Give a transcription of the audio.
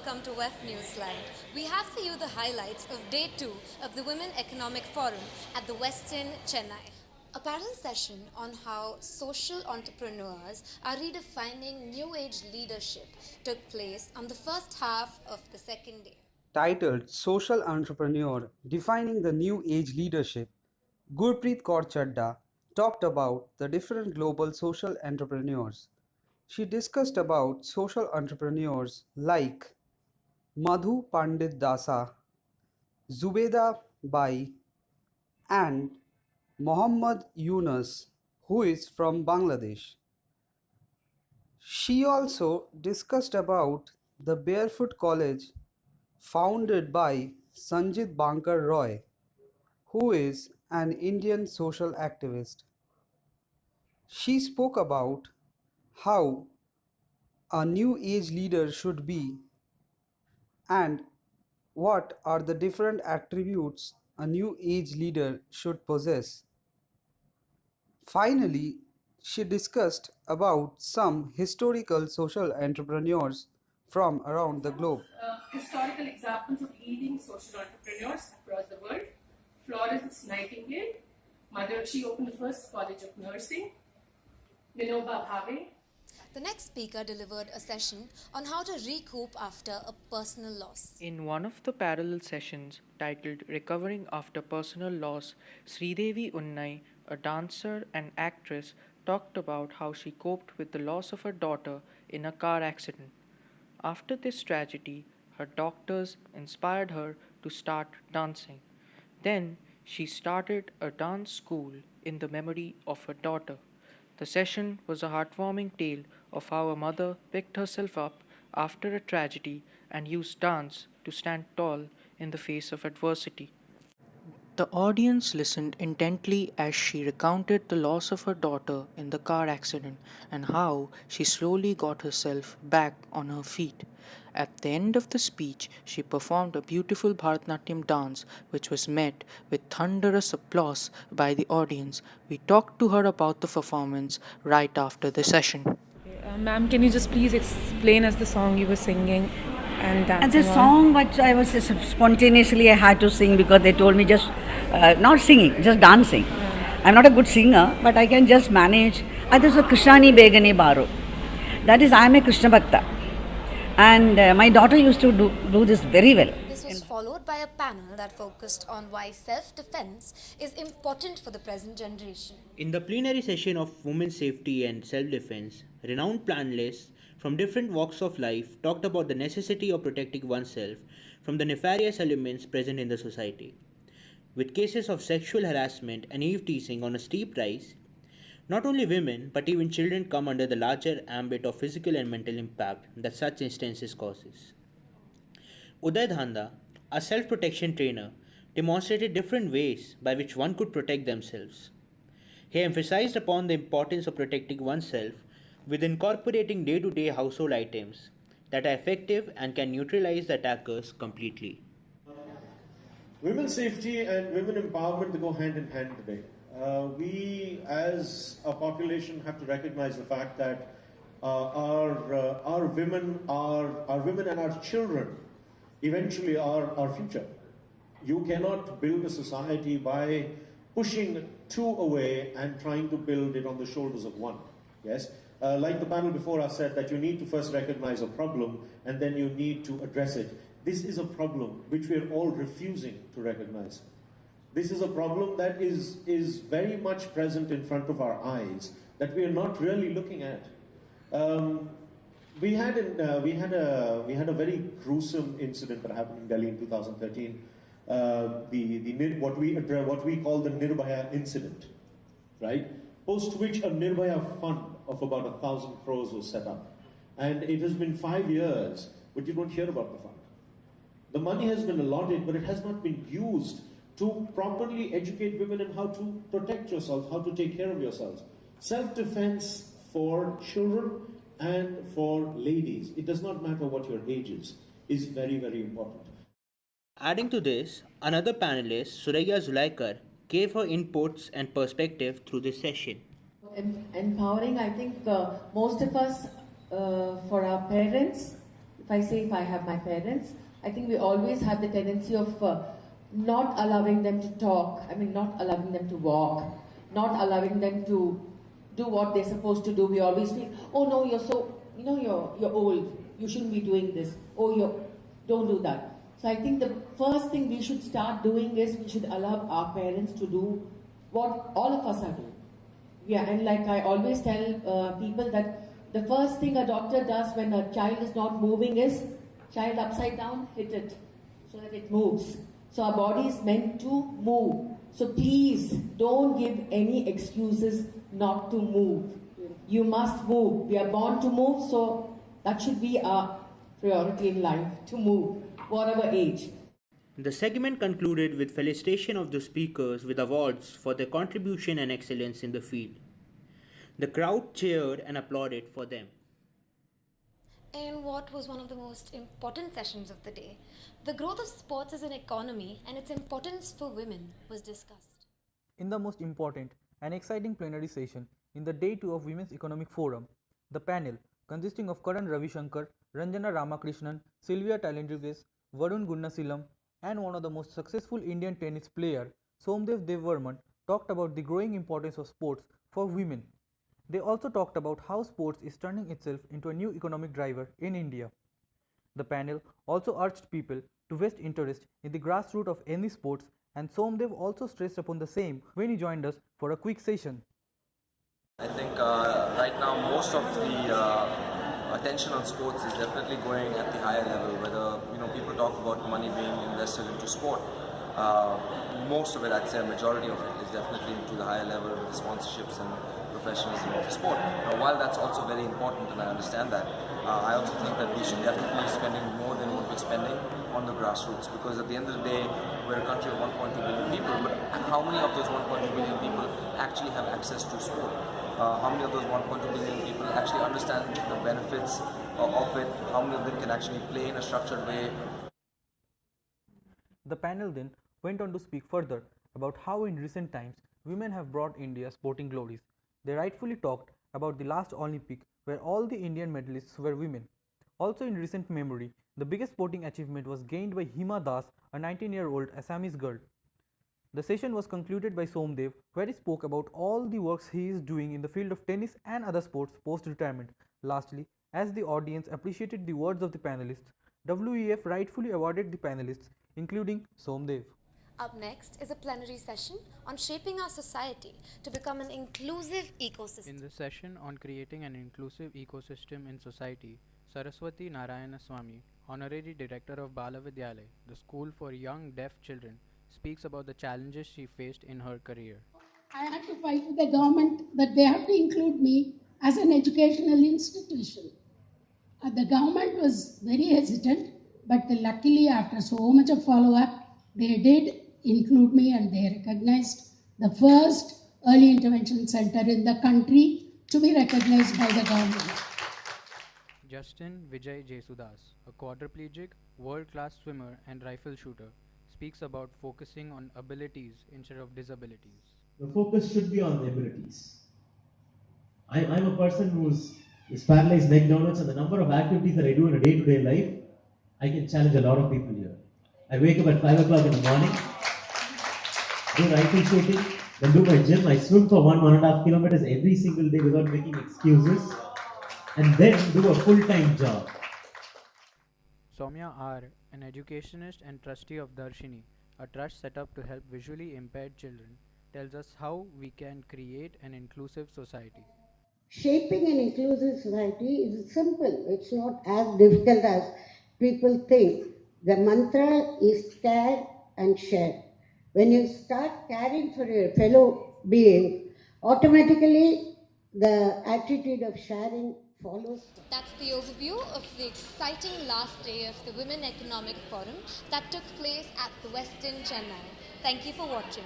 welcome to WEF Newsline. We have for you the highlights of Day 2 of the Women Economic Forum at the Westin, Chennai. A panel session on how social entrepreneurs are redefining New Age leadership took place on the first half of the second day. Titled Social Entrepreneur Defining the New Age Leadership, Gurpreet Kaur Chadda talked about the different global social entrepreneurs. She discussed about social entrepreneurs like Madhu Pandit Dasa, Zubeda Bai, and Mohammad Yunus, who is from Bangladesh. She also discussed about the Barefoot College founded by Sanjit Bankar Roy, who is an Indian social activist. She spoke about how a new age leader should be and what are the different attributes a new age leader should possess. Finally, she discussed about some historical social entrepreneurs from around the Some of globe. historical examples of leading social entrepreneurs across the world. Florence Nightingale, she opened the first college of nursing. Vinoba Bhave. The next speaker delivered a session on how to recoup after a personal loss. In one of the parallel sessions titled Recovering After Personal Loss, Sridevi Unnai, a dancer and actress, talked about how she coped with the loss of her daughter in a car accident. After this tragedy, her doctors inspired her to start dancing. Then she started a dance school in the memory of her daughter. The session was a heartwarming tale of how a mother picked herself up after a tragedy and used dance to stand tall in the face of adversity. The audience listened intently as she recounted the loss of her daughter in the car accident and how she slowly got herself back on her feet. At the end of the speech, she performed a beautiful Bharatanatyam dance which was met with thunderous applause by the audience. We talked to her about the performance right after the session. Ma'am, can you just please explain us the song you were singing and dancing And the on? song which I was spontaneously I had to sing because they told me just not singing, just dancing. I'm not a good singer, but I can just manage. That is a Krishnani Begani Baro. That is, I am a Krishna Bhakta. And my daughter used to do this very well. This was followed by a panel that focused on why self-defense is important for the present generation. In the plenary session of Women's Safety and Self-Defense, renowned panelists from different walks of life talked about the necessity of protecting oneself from the nefarious elements present in the society. With cases of sexual harassment and eve teasing on a steep rise, not only women but even children come under the larger ambit of physical and mental impact that such instances causes. Uday Dhanda, a self-protection trainer, demonstrated different ways by which one could protect themselves. He emphasized upon the importance of protecting oneself with incorporating day-to-day household items that are effective and can neutralize the attackers completely. Women's safety and women empowerment, they go hand in hand today. We as a population have to recognize the fact that our women and our children eventually are our future. You cannot build a society by pushing two away and trying to build it on the shoulders of one. Yes? Like the panel before us said, that you need to first recognize a problem and then you need to address it. This is a problem which we are all refusing to recognize. This is a problem that is very much present in front of our eyes that we are not really looking at. We had a very gruesome incident that happened in Delhi in 2013. What we call the Nirbhaya incident, right? Post which a Nirbhaya fund of about 1,000 crores was set up, and it has been 5 years, but you don't hear about the fund. The money has been allotted, but it has not been used to properly educate women in how to protect yourselves, how to take care of yourselves. Self-defense for children and for ladies, it does not matter what your age is very, very important. Adding to this, another panelist, Suraya Zulaikar, gave her inputs and perspective through this session. Empowering, I think most of us, for our parents, if I have my parents, I think we always have the tendency of not allowing them to talk, not allowing them to walk, not allowing them to do what they're supposed to do. We always feel, oh no, you're so, you're old, you shouldn't be doing this, don't do that. So I think the first thing we should start doing is we should allow our parents to do what all of us are doing. Yeah, and like I always tell people that the first thing a doctor does when a child is not moving is, child upside down, hit it so that it moves. So our body is meant to move. So please don't give any excuses not to move. You must move. We are born to move, so that should be our priority in life, to move, whatever age. The segment concluded with felicitation of the speakers with awards for their contribution and excellence in the field. The crowd cheered and applauded for them. In what was one of the most important sessions of the day, the growth of sports as an economy and its importance for women was discussed. In the most important and exciting plenary session in the Day 2 of Women's Economic Forum, the panel, consisting of Karan Ravishankar, Ranjana Ramakrishnan, Sylvia Talendrives, Varun Gunnasilam, and one of the most successful Indian tennis player, Somdev Devvarman, talked about the growing importance of sports for women. They also talked about how sports is turning itself into a new economic driver in India. The panel also urged people to vest interest in the grassroots of any sports, and Somdev also stressed upon the same when he joined us for a quick session. I think right now most of the attention on sports is definitely going at the higher level, whether people talk about money being invested into sport. Most of it, I'd say a majority of it, is definitely into the higher level with the sponsorships and professionalism of the sport. Now, while that's also very important and I understand that, I also think that we should definitely be spending more than what we're spending on the grassroots, because at the end of the day, we're a country of 1.2 billion people, but how many of those 1.2 billion people actually have access to sport? How many of those 1.2 billion people actually understand the benefits of it? How many of them can actually play in a structured way? The panel then went on to speak further about how in recent times women have brought India sporting glories. They rightfully talked about the last Olympic where all the Indian medalists were women. Also in recent memory, the biggest sporting achievement was gained by Hima Das, a 19-year-old Assamese girl. The session was concluded by Somdev, where he spoke about all the works he is doing in the field of tennis and other sports post-retirement. Lastly, as the audience appreciated the words of the panelists, WEF rightfully awarded the panelists, including Somdev. Up next is a plenary session on shaping our society to become an inclusive ecosystem. In the session on creating an inclusive ecosystem in society, Saraswati Narayana Swamy, Honorary Director of Bala Vidyalay, the school for young deaf children, speaks about the challenges she faced in her career. I had to fight with the government that they have to include me as an educational institution. The government was very hesitant, but luckily after so much of follow-up, they did include me and they recognized the first early intervention center in the country to be recognized by the government. Justin Vijay Jesudas, a quadriplegic, world-class swimmer and rifle shooter, speaks about focusing on abilities instead of disabilities. The focus should be on the abilities. I'm a person who's paralyzed leg downwards, and the number of activities that I do in a day-to-day life, I can challenge a lot of people here. I wake up at 5 o'clock in the morning, do rifle shooting, then do my gym. I swim for 1.5 kilometers every single day without making excuses, and then do a full-time job. Soumya R., an educationist and trustee of Darshini, a trust set up to help visually impaired children, tells us how we can create an inclusive society. Shaping an inclusive society is simple. It's not as difficult as people think. The mantra is care and share. When you start caring for your fellow being, automatically the attitude of sharing follows. That's the overview of the exciting last day of the Women Economic Forum that took place at the Westin, Chennai. Thank you for watching.